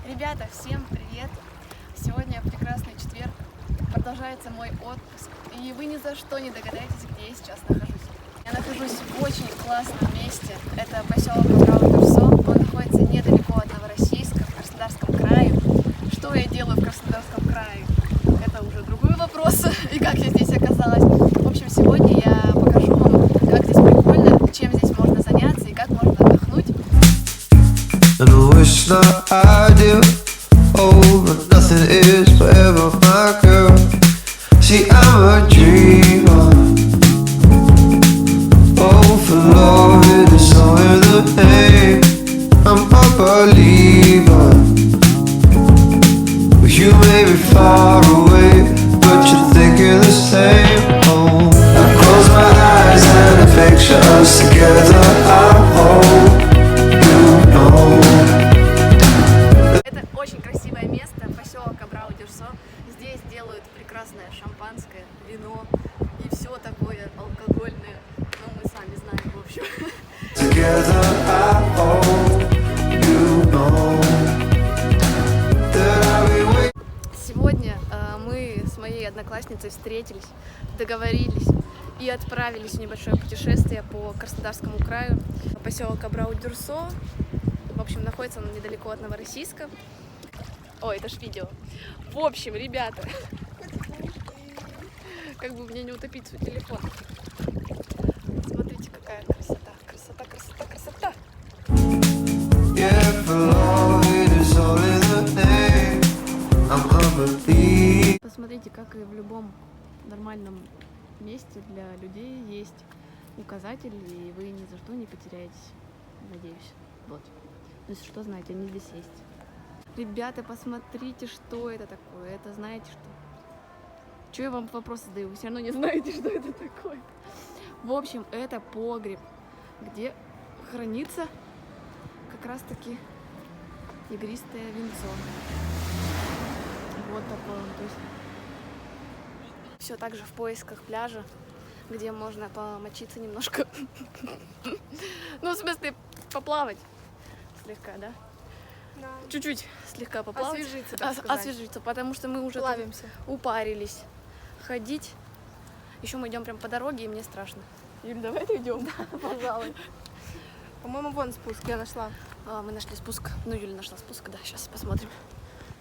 Ребята, всем привет! Сегодня прекрасный четверг, продолжается мой отпуск, и вы ни за что не догадаетесь, где я сейчас нахожусь. Я нахожусь в очень классном месте, это поселок Абрау-Дюрсо, он находится недалеко от Новороссийска, в Краснодарском крае. Что я делаю в Краснодарском крае? Это уже другой вопрос, и как я здесь оказалась. В общем, сегодня я покажу вам, как здесь прикольно, чем здесь можно заняться и как можно отдохнуть. And I wish not ideal. Oh, but nothing is forever, my girl. See, I'm a dreamer. Oh, for love, it is all in the name. I'm a believer. You may be far away, but you're thinking the same. Oh, I close my eyes and I picture us together. I hope you know. Это очень красивое место, поселок Абрау-Дюрсо. Здесь делают прекрасное шампанское, вино и все такое алкогольное. Ну, мы сами знаем, в общем. Together, I hope you know that I'll be waiting. Сегодня мы с моей одноклассницей встретились, договорились и отправились в небольшое путешествие по Краснодарскому краю. Поселок Абрау-Дюрсо. В общем, находится он недалеко от Новороссийска. Ой, это ж видео. В общем, ребята, как бы мне не утопить свой телефон. Смотрите, какая красота, красота, красота, красота. Yeah, for love, it is all in the name. I'm a believer. Посмотрите, как и в любом нормальном месте для людей есть указатель, и вы ни за что не потеряетесь, надеюсь. Вот. Если что, знаете, они здесь есть. Ребята, посмотрите, что это такое. Это знаете что? Чего я вам вопросы задаю? Вы все равно не знаете, что это такое. В общем, это погреб, где хранится как раз-таки игристое винцо. Вот такое он. То есть все так же в поисках пляжа, где можно помочиться немножко. Ну, в смысле, поплавать слегка, да? Да. Чуть-чуть слегка поплавать. Освежиться, так сказать. Освежиться, потому что мы уже тут Плавимся. упарились ходить. Еще мы идем прям по дороге, и мне страшно. Юль, давай идем. Да, пожалуй. По-моему, вон спуск, я нашла. Мы нашли спуск. Ну, Юля нашла спуск, да, сейчас посмотрим.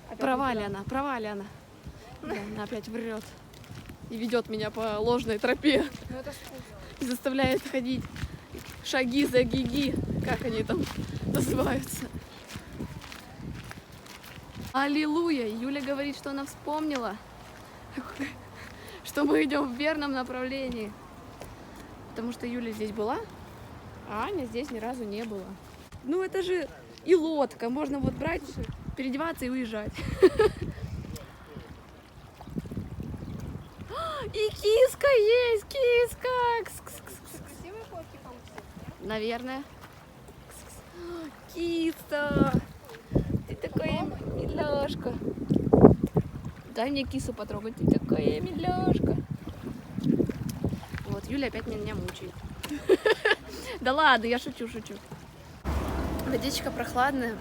Опять Права ли не туда. она, права ли она? Да, она опять врет. И ведет меня по ложной тропе. Ну это спуск. И заставляет ходить шаги за гиги. Как они там называются? Аллилуйя! Юля говорит, что она вспомнила, что мы идем в верном направлении. Потому что Юля здесь была, а Аня здесь ни разу не была. Ну это же и лодка. Можно вот брать, переодеваться и уезжать. И киска есть, киска! Красивые фотки получились, Наверное. Киса! Ты такая миляшка. Дай мне кису потрогать. Ты такая миляшка. Вот, Юля опять меня мучает. Да ладно, я шучу. Водичка прохладная.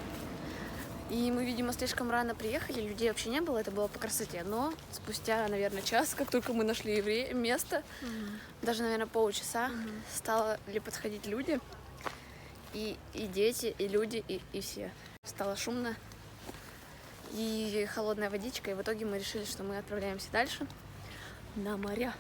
И мы, видимо, слишком рано приехали, людей вообще не было, это было по красоте. Но спустя, наверное, час, как только мы нашли место, даже, наверное, полчаса, стали подходить люди. И дети, и люди, и все. Стало шумно. И холодная водичка. И в итоге мы решили, что мы отправляемся дальше на моря.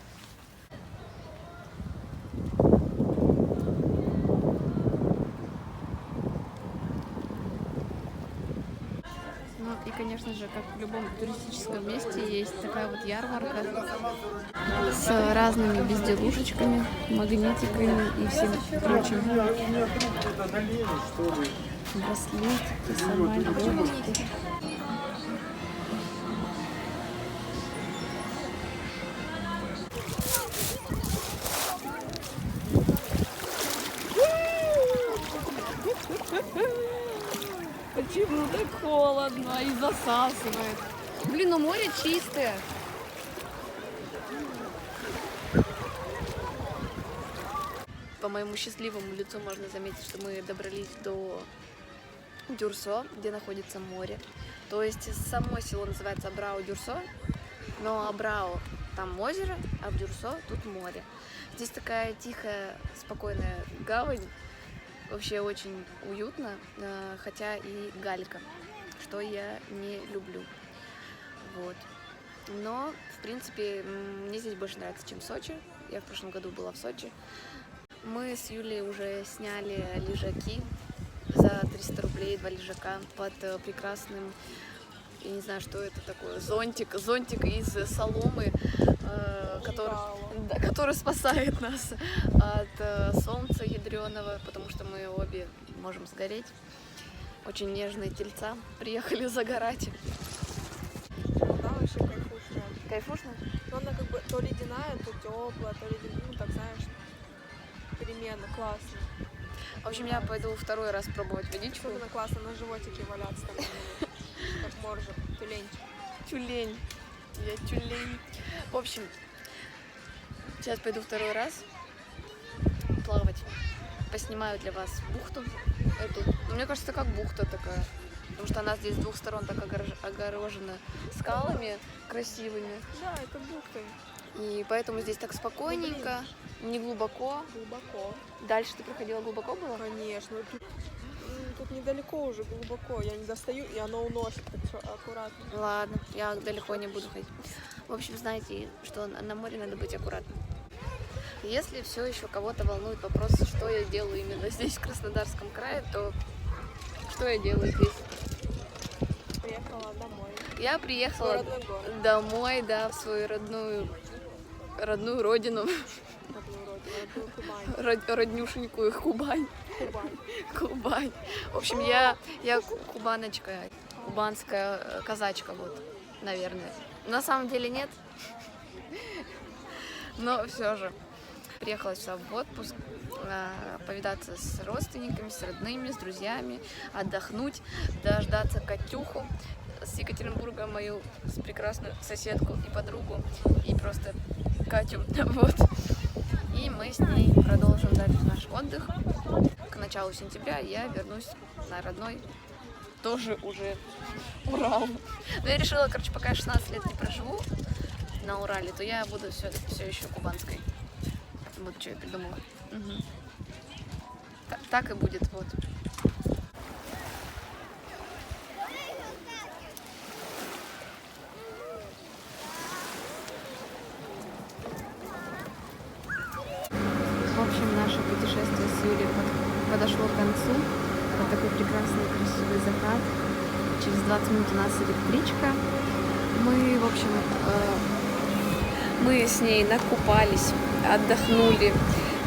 Ну и, конечно же, как в любом туристическом месте, есть такая вот ярмарка с разными безделушечками, магнитиками и всем прочим. Браслетики, самолетики. Почему так холодно и засасывает? Блин, ну море чистое. По моему счастливому лицу можно заметить, что мы добрались до Дюрсо, где находится море. То есть само село называется Абрау-Дюрсо, но Абрау там озеро, а в Дюрсо тут море. Здесь такая тихая, спокойная гавань, вообще очень уютно, хотя и галька, что я не люблю. Вот. Но, в принципе, мне здесь больше нравится, чем Сочи. Я в прошлом году была в Сочи. Мы с Юлей уже сняли лежаки за 300 рублей, 2 лежака под прекрасным, я не знаю, что это такое, зонтик из соломы, который спасает нас от солнца ядреного, потому что мы обе можем сгореть. Очень нежные тельца приехали загорать. Да, вообще кайфушная. Кайфушно? Но она как бы то ледяная, то теплая, то ледяная, ну так знаешь, перемена, классно. В общем, я пойду второй раз пробовать водичку. Особенно классно на животике валяться там, как моржик, тюленчик. Тюлень. Я тюлень. В общем, сейчас пойду второй раз плавать. Поснимаю для вас бухту эту. Ну, мне кажется, как бухта такая. Потому что она здесь с двух сторон так огорожена скалами красивыми. Да, это бухта. И поэтому здесь так спокойненько, не глубоко. Глубоко. Дальше ты проходила, глубоко было? Конечно. Тут недалеко уже, глубоко. Я не достаю, и оно уносит так все аккуратно. Ладно, я далеко не буду ходить. В общем, знаете, что на море надо быть аккуратным. Если все еще кого-то волнует вопрос, что я делаю именно здесь, в Краснодарском крае, то что я делаю здесь? Приехала домой. Я приехала Родной город. домой, да, в свою родную родину, Родную Кубань. роднюшенькую Кубань. Кубань. В общем, я кубаночка, кубанская казачка, вот, наверное. На самом деле нет, но все же. Приехала сюда в отпуск, повидаться с родственниками, с родными, с друзьями, отдохнуть, дождаться Катюху с Екатеринбурга, мою прекрасную соседку и подругу, и просто Катю, вот. И мы с ней продолжим дальше наш отдых. К началу сентября я вернусь на родной, тоже уже Урал. Но я решила, короче, пока я 16 лет не проживу на Урале, то я буду все еще кубанской. Вот что я придумала. Угу. Так и будет, вот. В общем, наше путешествие с Юлей подошло к концу. Вот такой прекрасный, красивый закат. Через 20 минут у нас электричка. Мы, в общем, мы с ней накупались, отдохнули,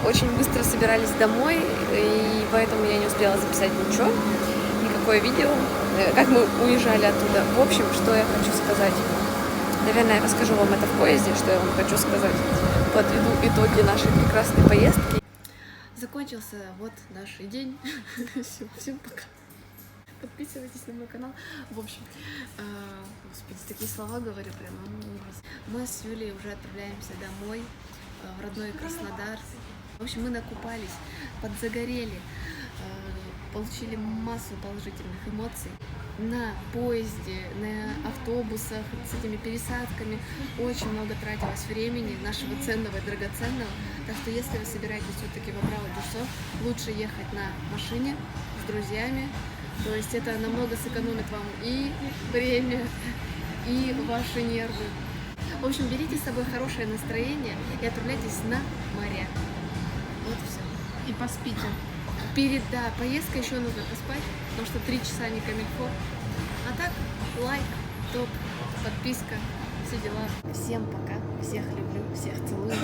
очень быстро собирались домой, и поэтому я не успела записать ничего, никакое видео, как мы уезжали оттуда. В общем, что я хочу сказать. Наверное, я расскажу вам это в поезде, что я вам хочу сказать. Подведу итоги нашей прекрасной поездки. Закончился вот наш день. Все, всем пока. Подписывайтесь на мой канал. В общем, господи, такие слова говорю, прям ужас. Мы с Юлей уже отправляемся домой, в родной Краснодар. В общем, мы накупались, подзагорели, получили массу положительных эмоций. На поезде, на автобусах, с этими пересадками очень много тратилось времени, нашего ценного и драгоценного. Так что, если вы собираетесь все-таки в Абрау-Дюрсо, лучше ехать на машине с друзьями. То есть это намного сэкономит вам и время, и ваши нервы. В общем, берите с собой хорошее настроение и отправляйтесь на моря. Вот и все. И поспите. Перед поездкой еще нужно поспать, потому что 3 часа не камильфо. А так, лайк, топ, подписка, все дела. Всем пока, всех люблю, всех целую.